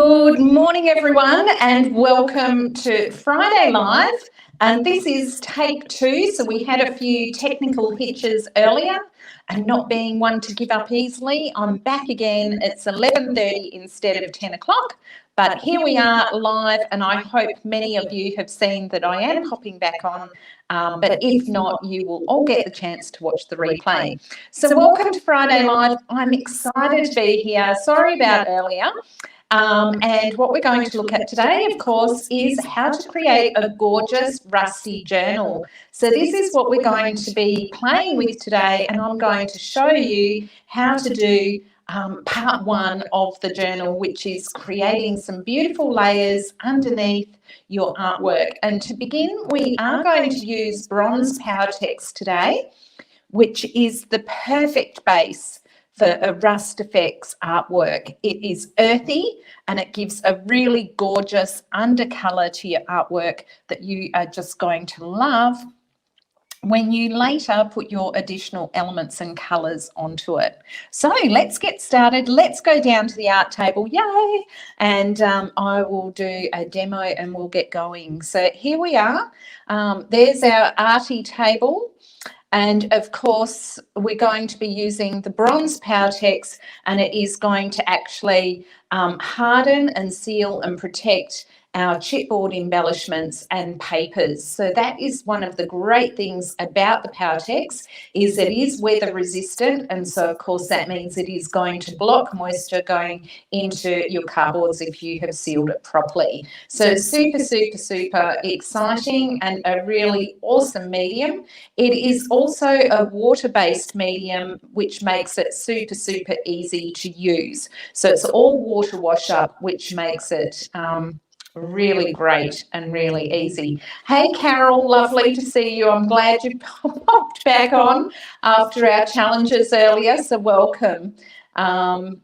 Good morning, everyone, and welcome to Friday Live. And this is take 2, so we had a few technical hitches earlier, and not being one to give up easily, I'm back again. It's 11:30 instead of 10 o'clock, but here we are live, and I hope many of you have seen that I am popping back on, but if not, you will all get the chance to watch the replay. So welcome to Friday Live. I'm excited to be here. Sorry about earlier. And what we're going to look at today, of course, is how to create a gorgeous rusty journal. So this is what we're going to be playing with today, and I'm going to show you how to do part 1 of the journal, which is creating some beautiful layers underneath your artwork. And to begin, we are going to use bronze Powertex today, which is the perfect base for a rust effects artwork. It is earthy and it gives a really gorgeous undercolour to your artwork that you are just going to love when you later put your additional elements and colours onto it. So let's get started. Let's go down to the art table, yay! And I will do a demo and we'll get going. So here we are. There's our arty table. And of course, we're going to be using the bronze Powertex, and it is going to actually harden and seal and protect our chipboard embellishments and papers. So that is one of the great things about the Powertex, is it is weather resistant, and so of course that means it is going to block moisture going into your cardboards if you have sealed it properly. So super exciting and a really awesome medium. It is also a water-based medium, which makes it super easy to use. So it's all water wash up, which makes it really great and really easy. Hey Carol, lovely to see you. I'm glad you popped back on after our challenges earlier, so welcome. All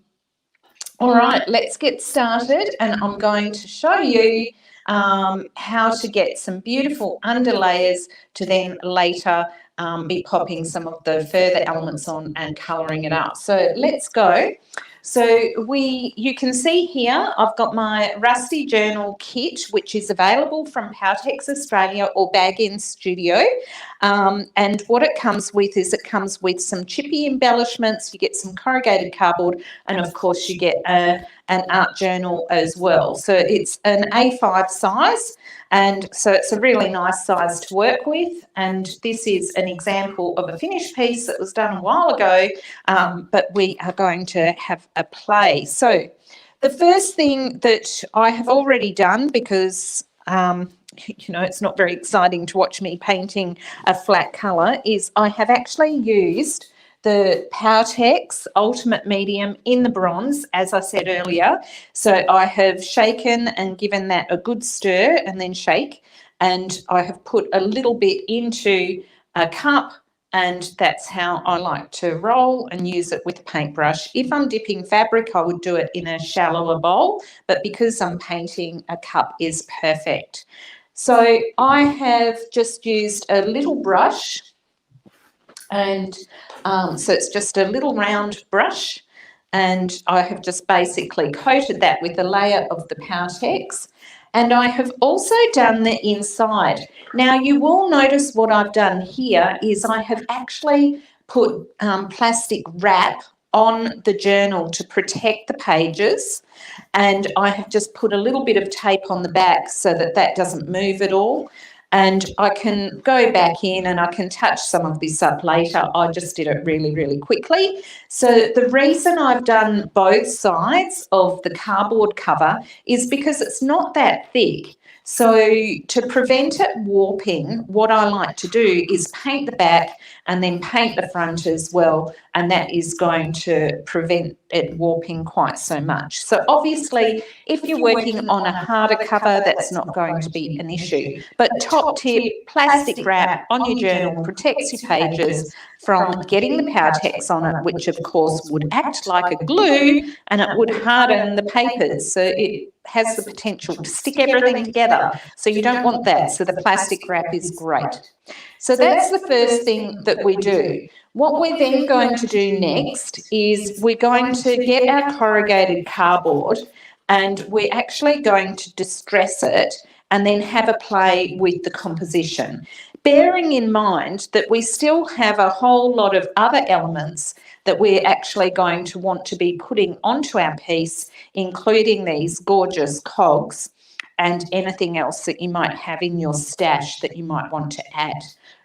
right, let's get started, and I'm going to show you how to get some beautiful underlayers to then later be popping some of the further elements on and colouring it up. So let's go. So you can see here I've got my Rusty Journal kit, which is available from Powertex Australia or Bag In Studio. And what it comes with is it comes with some chippy embellishments, you get some corrugated cardboard, and of course you get an art journal as well. So it's an A5 size, and so it's a really nice size to work with. And this is an example of a finished piece that was done a while ago, but we are going to have a play. So the first thing that I have already done, because you know, it's not very exciting to watch me painting a flat colour, is I have actually used the Powertex Ultimate Medium in the bronze, as I said earlier. So I have shaken and given that a good stir and then shake, and I have put a little bit into a cup, and that's how I like to roll and use it with a paintbrush. If I'm dipping fabric, I would do it in a shallower bowl, but because I'm painting, a cup is perfect. So I have just used a little brush, and so it's just a little round brush, and I have just basically coated that with a layer of the Powertex, and I have also done the inside. Now you will notice what I've done here is I have actually put plastic wrap on the journal to protect the pages, and I have just put a little bit of tape on the back so that that doesn't move at all. And I can go back in and I can touch some of this up later. I just did it really quickly. So the reason I've done both sides of the cardboard cover is because it's not that thick. So to prevent it warping, what I like to do is paint the back and then paint the front as well, and that is going to prevent it warping quite so much. So obviously, if you're working on a harder cover, that's not going to be an issue. But top tip, plastic wrap on your journal protects your pages from getting the Powertex on it, which of course would act like a glue and it would harden the papers. So it has the potential to stick everything together. So you don't want that. So the plastic wrap is great. So that's the first thing that we do. What we're then going to do next is we're going to get our corrugated cardboard and we're actually going to distress it and then have a play with the composition, bearing in mind that we still have a whole lot of other elements that we're actually going to want to be putting onto our piece, including these gorgeous cogs and anything else that you might have in your stash that you might want to add.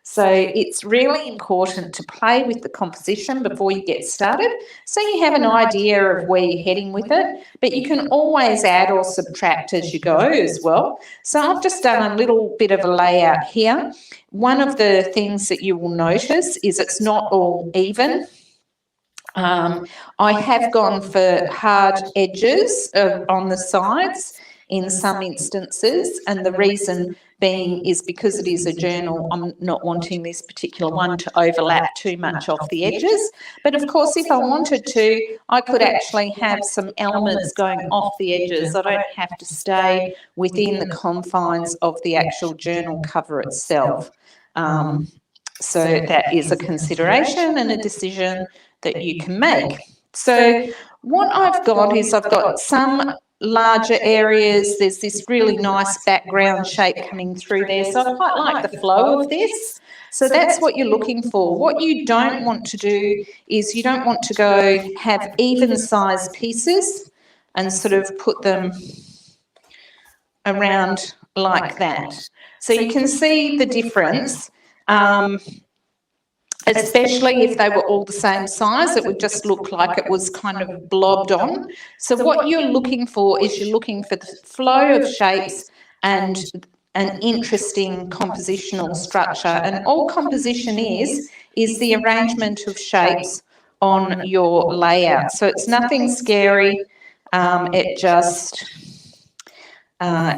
So it's really important to play with the composition before you get started, so you have an idea of where you're heading with it, but you can always add or subtract as you go as well. So I've just done a little bit of a layout here. One of the things that you will notice is it's not all even. I have gone for hard edges on the sides in some instances, and the reason being is because it is a journal, I'm not wanting this particular one to overlap too much off the edges. But of course, if I wanted to, I could actually have some elements going off the edges. I don't have to stay within the confines of the actual journal cover itself. So that is a consideration and a decision that you can make. So what I've got is I've got some larger areas. There's this really nice background shape coming through there. So I quite like the flow of this. So that's what you're looking for. What you don't want to do is you don't want to go have even sized pieces and sort of put them around like that. So you can see the difference. Especially if they were all the same size, it would just look like it was kind of blobbed on. So what you're looking for is you're looking for the flow of shapes and an interesting compositional structure. And all composition is the arrangement of shapes on your layout. So it's nothing scary. It just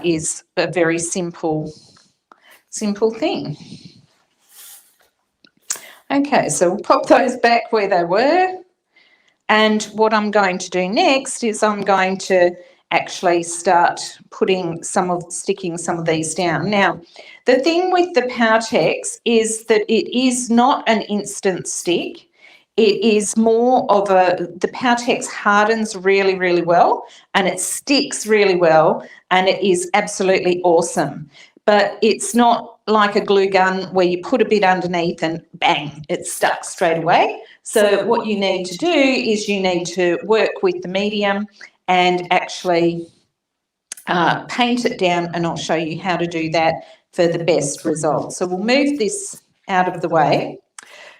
is a very simple thing. Okay, so we'll pop those back where they were. And what I'm going to do next is I'm going to actually start sticking some of these down. Now, the thing with the Powertex is that it is not an instant stick. It is more of the Powertex hardens really, really well, and it sticks really well, and it is absolutely awesome. But it's not like a glue gun where you put a bit underneath and bang, it's stuck straight away. So what you need to do is you need to work with the medium and actually paint it down, and I'll show you how to do that for the best result. So we'll move this out of the way.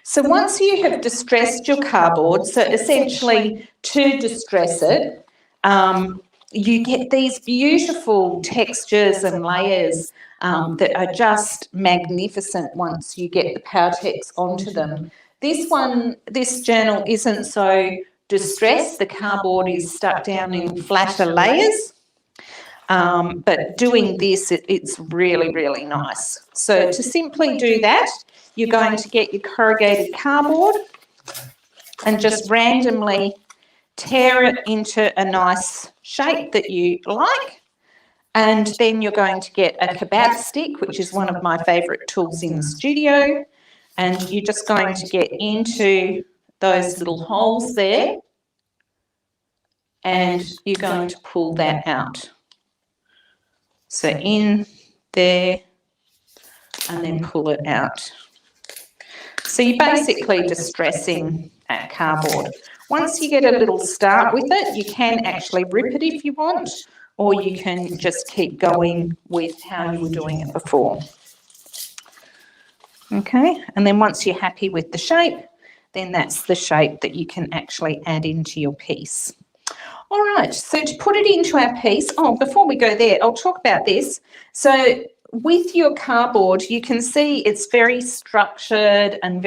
So once you have distressed your cardboard, so essentially to distress it, you get these beautiful textures and layers that are just magnificent once you get the Powertex onto them. This journal isn't so distressed. The cardboard is stuck down in flatter layers. But doing this, it's really, really nice. So to simply do that, you're going to get your corrugated cardboard and just randomly tear it into a nice shape that you like. And then you're going to get a kebab stick, which is one of my favourite tools in the studio. And you're just going to get into those little holes there. And you're going to pull that out. So in there and then pull it out. So you're basically distressing that cardboard. Once you get a little start with it, you can actually rip it if you want, or you can just keep going with how you were doing it before. Okay, and then once you're happy with the shape, then that's the shape that you can actually add into your piece. All right, so to put it into our piece, before we go there, I'll talk about this. So with your cardboard, you can see it's very structured and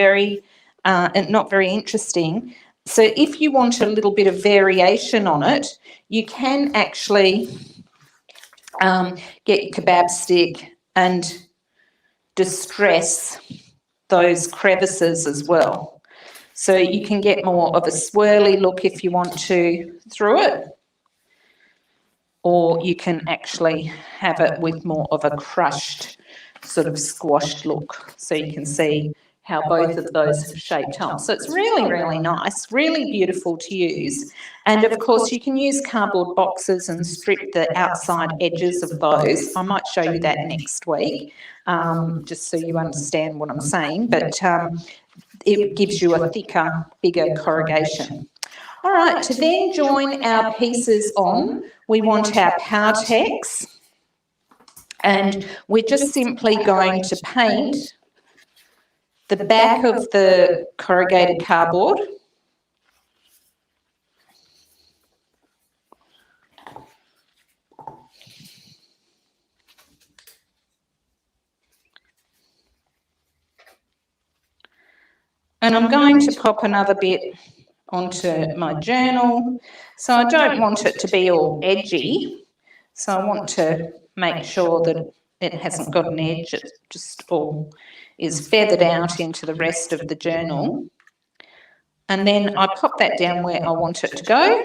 not very interesting. So if you want a little bit of variation on it, you can actually get your kebab stick and distress those crevices as well. So you can get more of a swirly look if you want to through it, or you can actually have it with more of a crushed sort of squashed look. So you can see how both of those have shaped on. So it's really, really nice, really beautiful to use. And of course, you can use cardboard boxes and strip the outside edges of those. I might show you that next week, just so you understand what I'm saying. But it gives you a thicker, bigger corrugation. All right, to then join our pieces on, we want our Powertex. And we're just simply going to paint the back of the corrugated cardboard. And I'm going to pop another bit onto my journal. So I don't want it to be all edgy. So I want to make sure that it hasn't got an edge. It just all is feathered out into the rest of the journal. And then I pop that down where I want it to go.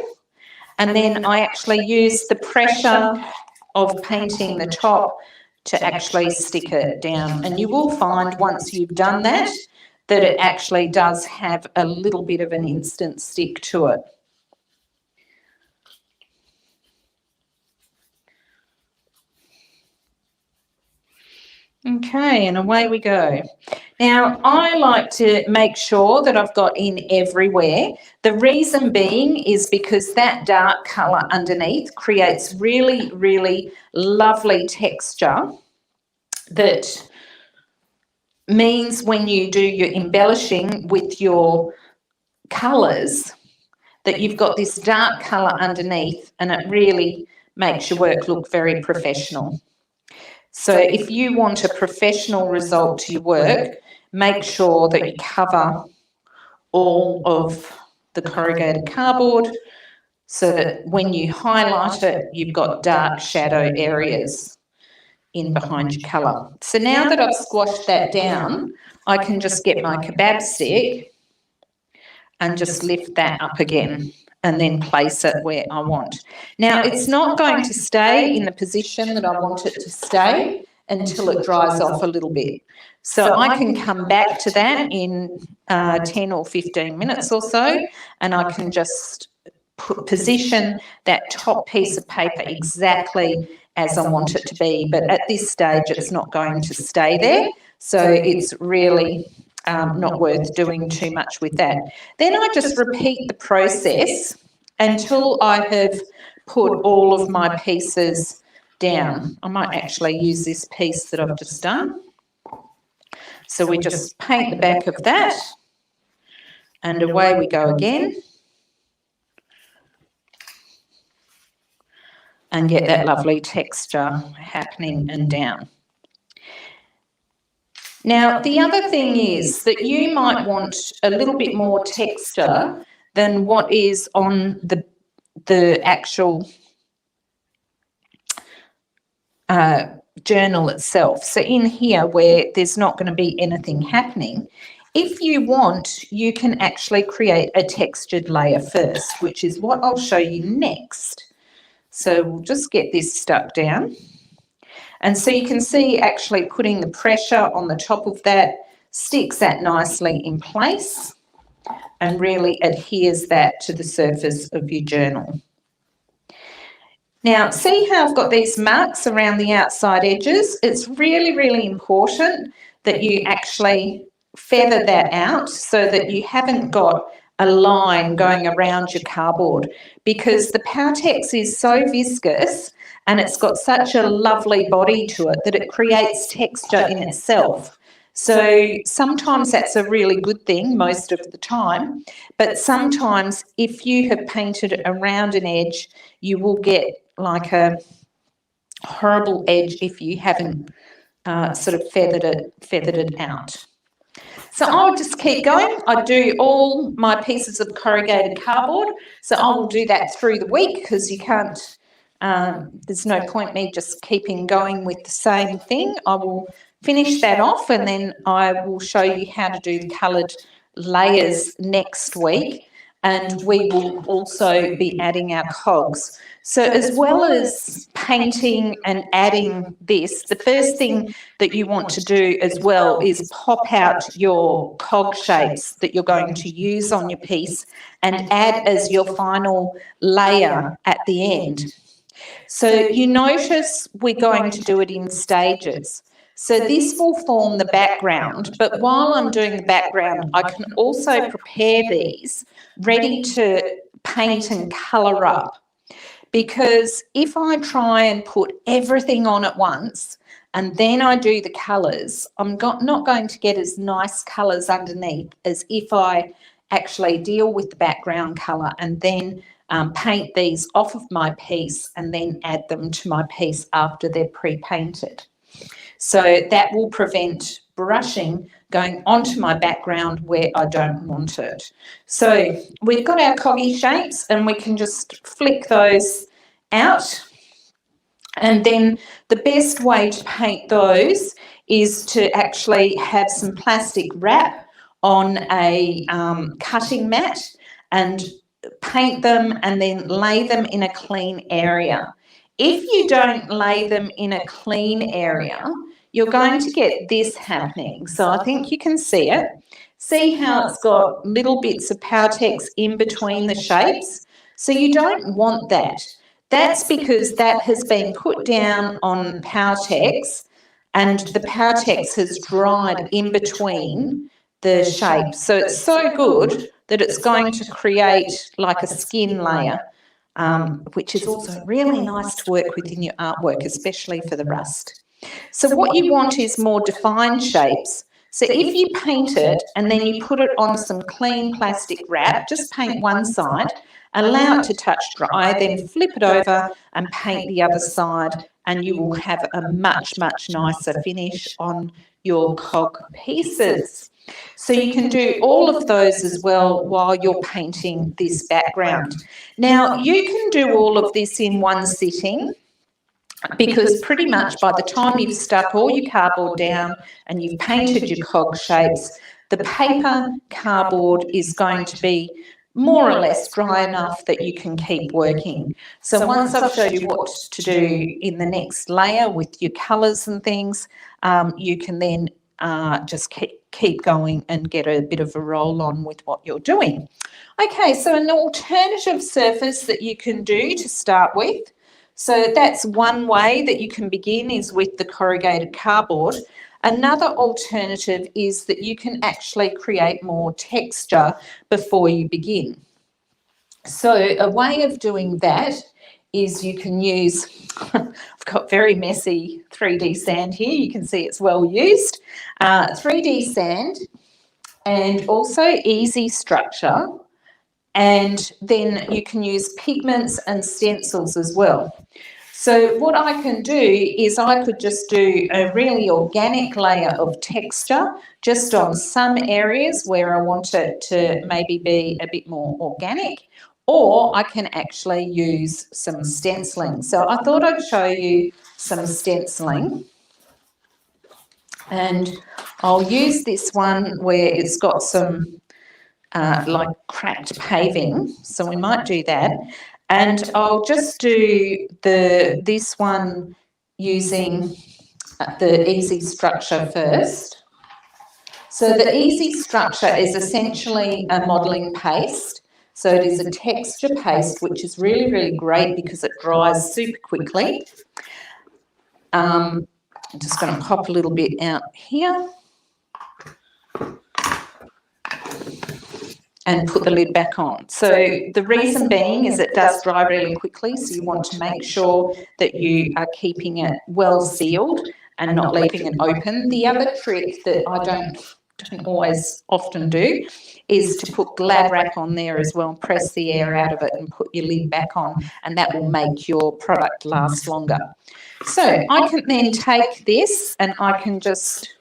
And then I actually use the pressure of painting the top to actually stick it down. And you will find once you've done that, that it actually does have a little bit of an instant stick to it. Okay, and away we go. Now, I like to make sure that I've got in everywhere. The reason being is because that dark colour underneath creates really, really lovely texture that means when you do your embellishing with your colours that you've got this dark colour underneath, and it really makes your work look very professional. So if you want a professional result to your work, make sure that you cover all of the corrugated cardboard so that when you highlight it, you've got dark shadow areas in behind your colour. So now that I've squashed that down, I can just get my kebab stick and just lift that up again and then place it where I want. Now, it's not going to stay in the position that I want it to stay until it dries off a little bit. So I can come back to that in 10 or 15 minutes or so, and I can just position that top piece of paper exactly as I want it to be. But at this stage, it's not going to stay there, so it's really not worth doing too much with that. Then I just repeat the process until I have put all of my pieces down. I might actually use this piece that I've just done. So we just paint the back of that, and away we go again. And get that lovely texture happening and down. Now, the other thing is that you might want a little bit more texture than what is on the actual journal itself. So in here where there's not going to be anything happening, if you want, you can actually create a textured layer first, which is what I'll show you next. So we'll just get this stuck down. And so you can see actually putting the pressure on the top of that sticks that nicely in place and really adheres that to the surface of your journal. Now, see how I've got these marks around the outside edges? It's really, really important that you actually feather that out so that you haven't got a line going around your cardboard, because the Powertex is so viscous and it's got such a lovely body to it that it creates texture in itself. So sometimes that's a really good thing most of the time, but sometimes if you have painted around an edge, you will get like a horrible edge if you haven't sort of feathered it out. So I'll just keep going. I do all my pieces of corrugated cardboard. So I will do that through the week because you can't, there's no point me just keeping going with the same thing. I will finish that off and then I will show you how to do the coloured layers next week. and we will also be adding our cogs. So as well as painting and adding this, the first thing that you want to do as well is pop out your cog shapes that you're going to use on your piece and add as your final layer at the end. So you notice we're going to do it in stages. So this will form the background, but while I'm doing the background, I can also prepare these ready to paint and colour up. Because if I try and put everything on at once and then I do the colours, I'm not going to get as nice colours underneath as if I actually deal with the background colour and then paint these off of my piece and then add them to my piece after they're pre-painted. So that will prevent brushing going onto my background where I don't want it. So we've got our coggy shapes and we can just flick those out. And then the best way to paint those is to actually have some plastic wrap on a cutting mat and paint them and then lay them in a clean area. If you don't lay them in a clean area, you're going to get this happening. So I think you can see it. See how it's got little bits of Powertex in between the shapes? So you don't want that. That's because that has been put down on Powertex and the Powertex has dried in between the shapes. So it's so good that it's going to create like a skin layer, which is also really nice to work with in your artwork, especially for the rust. So what you want is more defined shapes. So if you paint it and then you put it on some clean plastic wrap, just paint one side, allow it to touch dry, then flip it over and paint the other side, and you will have a much, much nicer finish on your cog pieces. So you can do all of those as well while you're painting this background. Now, you can do all of this in one sitting, because pretty much by the time you've stuck all your cardboard down and you've painted your cog shapes, the paper cardboard is going to be more or less dry enough that you can keep working. So once I've showed you what to do in the next layer with your colours and things, you can then just keep going and get a bit of a roll on with what you're doing. Okay, so an alternative surface that you can do to start with. So that's one way that you can begin, is with the corrugated cardboard. Another alternative is that you can actually create more texture before you begin. So a way of doing that is you can use, I've got very messy 3D sand here, you can see it's well used, 3D sand and also easy structure, and then you can use pigments and stencils as well. So what I can do is I could just do a really organic layer of texture just on some areas where I want it to maybe be a bit more organic, or I can actually use some stenciling. So I thought I'd show you some stenciling, and I'll use this one where it's got some like cracked paving, so we might do that. And I'll just do this one using the easy structure first. So the easy structure is essentially a modelling paste. So it is a texture paste, which is really, really great because it dries super quickly. I'm just going to pop a little bit out here and put the lid back on. So the reason being is it does dry really quickly, so you want to make sure that you are keeping it well sealed and not leaving it open. The other trick that I don't always often do is to put Glad wrap on there as well, press the air out of it and put your lid back on, and that will make your product last longer. So I can then take this and I can just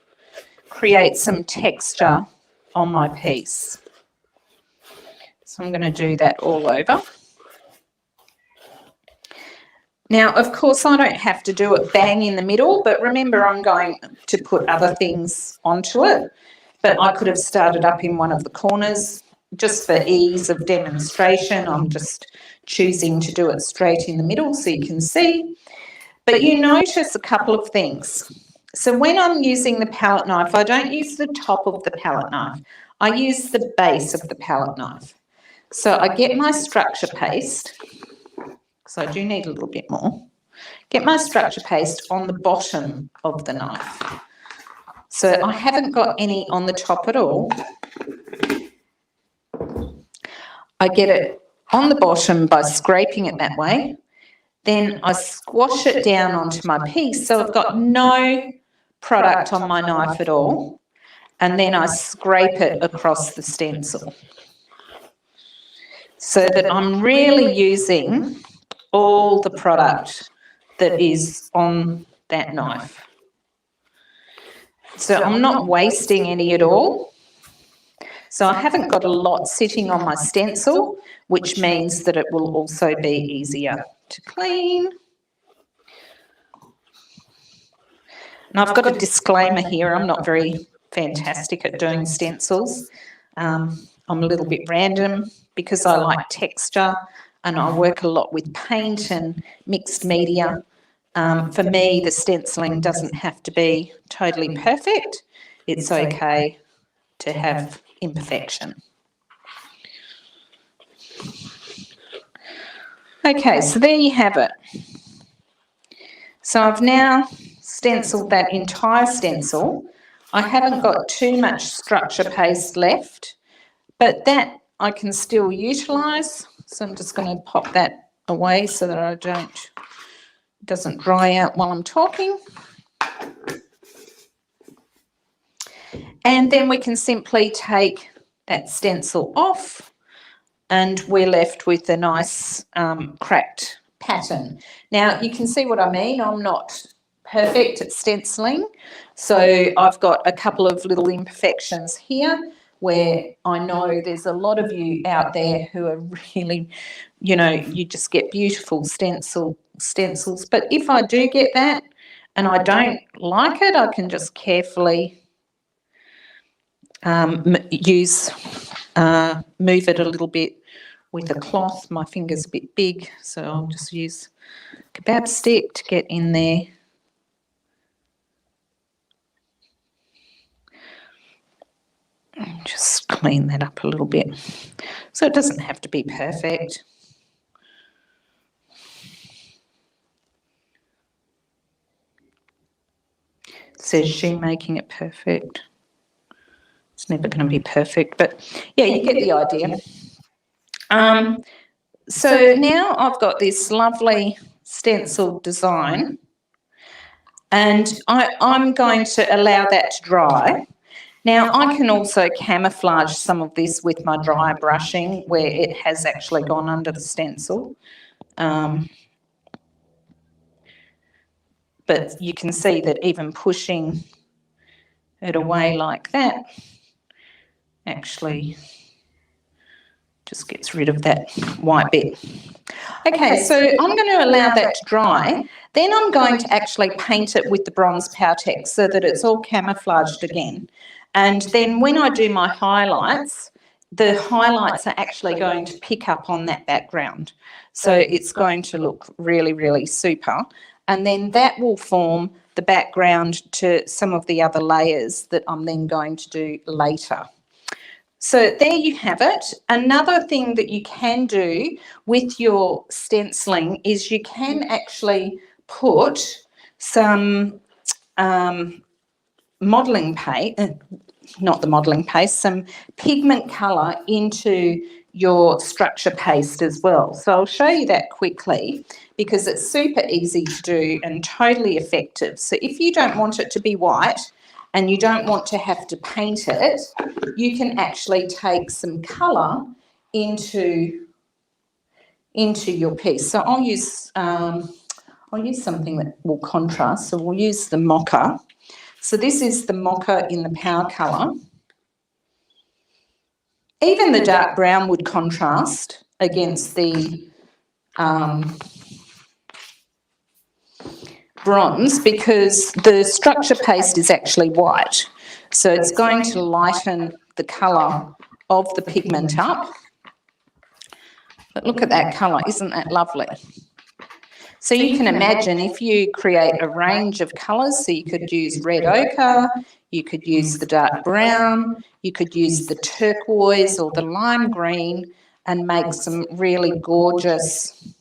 create some texture on my piece. So I'm going to do that all over. Now, of course, I don't have to do it bang in the middle, but remember I'm going to put other things onto it. But I could have started up in one of the corners just for ease of demonstration, I'm just choosing to do it straight in the middle so you can see. But you notice a couple of things. So when I'm using the palette knife, I don't use the top of the palette knife. I use the base of the palette knife. So I get my structure paste, so I do need a little bit more. Get my structure paste on the bottom of the knife. So I haven't got any on the top at all. I get it on the bottom by scraping it that way. Then I squash it down onto my piece, so I've got no product on my knife at all, and then I scrape it across the stencil so that I'm really using all the product that is on that knife. So I'm not wasting any at all. So I haven't got a lot sitting on my stencil, which means that it will also be easier to clean. And I've got a disclaimer here, I'm not very fantastic at doing stencils. I'm a little bit random because I like texture and I work a lot with paint and mixed media. For me, the stenciling doesn't have to be totally perfect. It's okay to have imperfection. Okay, so there you have it. So I've now stenciled that entire stencil. I haven't got too much structure paste left, but that I can still utilise. So I'm just going to pop that away so that it doesn't dry out while I'm talking. And then we can simply take that stencil off and we're left with a nice cracked pattern. Now you can see what I mean. I'm not perfect at stenciling, so I've got a couple of little imperfections here where I know there's a lot of you out there who are really, you just get beautiful stencils. But if I do get that and I don't like it, I can just carefully move it a little bit with a cloth. My finger's a bit big, so I'll just use a kebab stick to get in there. And just clean that up a little bit. So it doesn't have to be perfect. Says she making it perfect. It's never going to be perfect, but yeah, you get the idea. So now I've got this lovely stencil design, and I'm going to allow that to dry. Now I can also camouflage some of this with my dry brushing where it has actually gone under the stencil. But you can see that even pushing it away like that actually just gets rid of that white bit. Okay, so I'm going to allow that to dry. Then I'm going to actually paint it with the bronze Powertex so that it's all camouflaged again. And then when I do my highlights, the highlights are actually going to pick up on that background. So it's going to look really, really super. And then that will form the background to some of the other layers that I'm then going to do later. So there you have it. Another thing that you can do with your stenciling is you can actually put some modelling paint, some pigment colour into your structure paste as well. So I'll show you that quickly because it's super easy to do and totally effective. So if you don't want it to be white and you don't want to have to paint it, you can actually take some colour into your piece. So I'll use something that will contrast. So we'll use the mocha. So this is the mocha in the power colour. Even the dark brown would contrast against the bronze because the structure paste is actually white. So it's going to lighten the colour of the pigment up. But look at that colour, isn't that lovely? So you can imagine if you create a range of colours, so you could use red ochre, you could use the dark brown, you could use the turquoise or the lime green and make some really gorgeous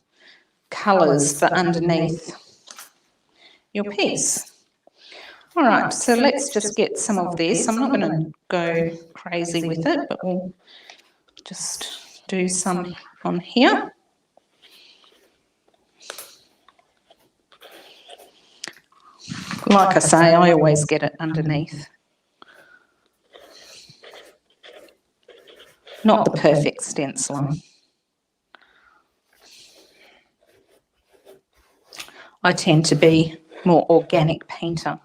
colours for underneath your piece. All right, so let's just get some of this. I'm not going to go crazy with it, but we'll just do some on here. Like I say, I always get it underneath. Not the perfect stenciling. I tend to be more organic painter.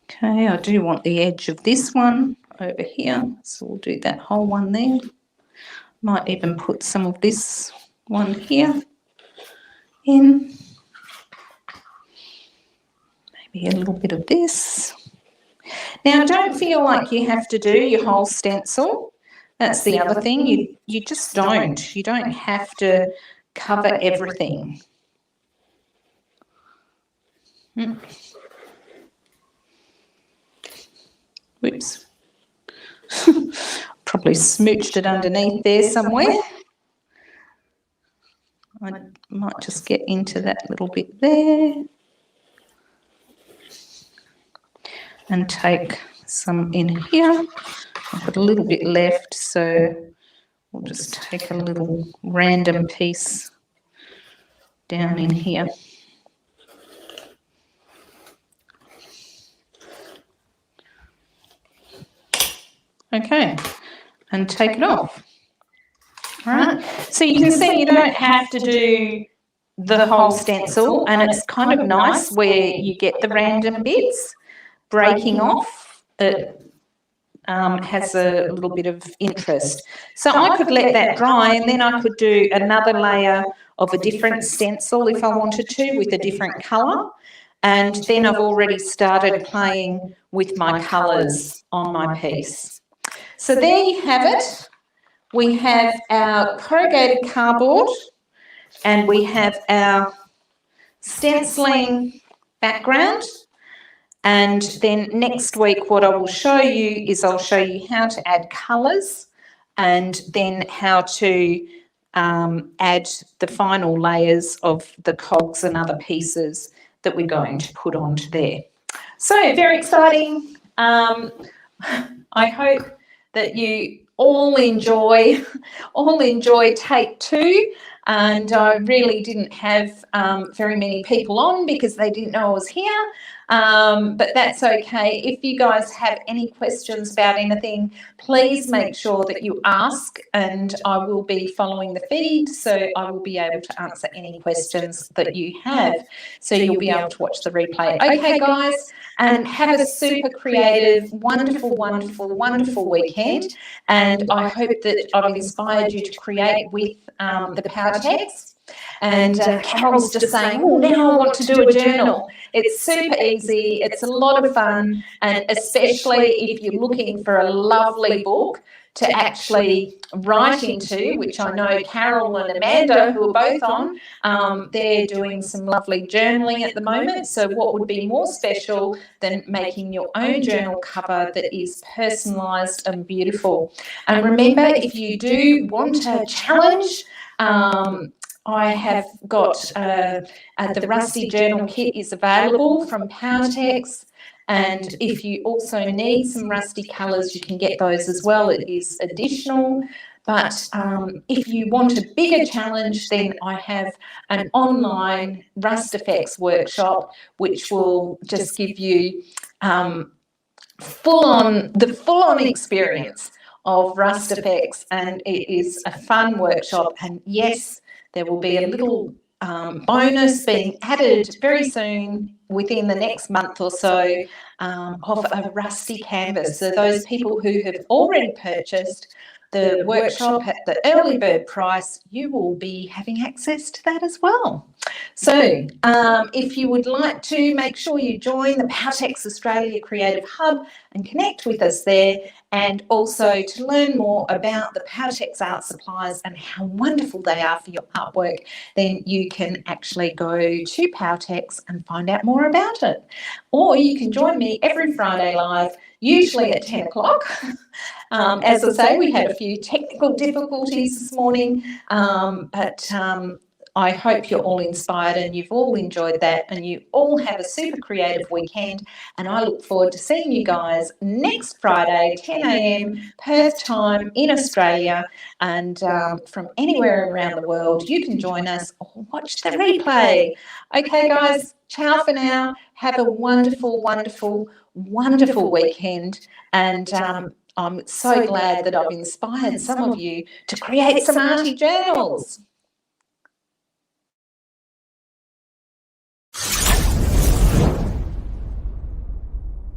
Okay, I do want the edge of this one over here, so we'll do that whole one there. Might even put some of this one here in. Maybe a little bit of this. Now, don't feel like you have to do your whole stencil. That's the other thing. You just don't. You don't have to cover everything. Whoops. Probably smooched it underneath there somewhere. I might just get into that little bit there and take some in here. I've got a little bit left, so we'll just take a little random piece down in here. Okay, and take it off. All right, so you can see you don't have to do the whole stencil, and it's kind of nice where you get the random bits breaking off. It has a little bit of interest. So I could let that dry, and then I could do another layer of a different stencil if I wanted to, with a different colour. And then I've already started playing with my colours on my piece. So there you have it. We have our corrugated cardboard and we have our stenciling background. And then next week what I will show you is I'll show you how to add colours and then how to add the final layers of the cogs and other pieces that we're going to put onto there. So very exciting. I hope that you all enjoy take 2, and I really didn't have very many people on because they didn't know I was here, but that's okay. If you guys have any questions about anything, please make sure that you ask, and I will be following the feed, so I will be able to answer any questions that you have, so you'll be able to watch the replay. Okay guys, and have a super creative, wonderful, wonderful, wonderful weekend. And I hope that I've inspired you to create with the Powertex. And Carol's just saying, oh, now I want to do a journal. It's super easy, it's a lot of fun, and especially if you're looking for a lovely book to actually write into, which I know Carol and Amanda, who are both on, they're doing some lovely journaling at the moment. So what would be more special than making your own journal cover that is personalised and beautiful? And remember, if you do want a challenge, I have got the Rusty Journal Kit is available from Powertex. And if you also need some rusty colours, you can get those as well. It is additional. But if you want a bigger challenge, then I have an online Rust Effects workshop, which will just give you the full-on experience of Rust Effects, and it is a fun workshop. And yes, there will be a little bonus being added very soon, within the next month or so, of a rusty canvas. So those people who have already purchased the workshop at the early bird price, you will be having access to that as well. So if you would like to, make sure you join the Powertex Australia Creative Hub and connect with us there, and also to learn more about the Powertex Art Supplies and how wonderful they are for your artwork, then you can actually go to Powertex and find out more about it. Or you can join me every Friday live, usually at 10 o'clock. As I say, we had a few technical difficulties this morning, but I hope you're all inspired and you've all enjoyed that, and you all have a super creative weekend, and I look forward to seeing you guys next Friday, 10 a.m. Perth time in Australia, and from anywhere around the world you can join us or watch the replay. Okay guys, ciao for now. Have a wonderful, wonderful, wonderful weekend, and I'm so glad that I've inspired some of you to create some arty journals.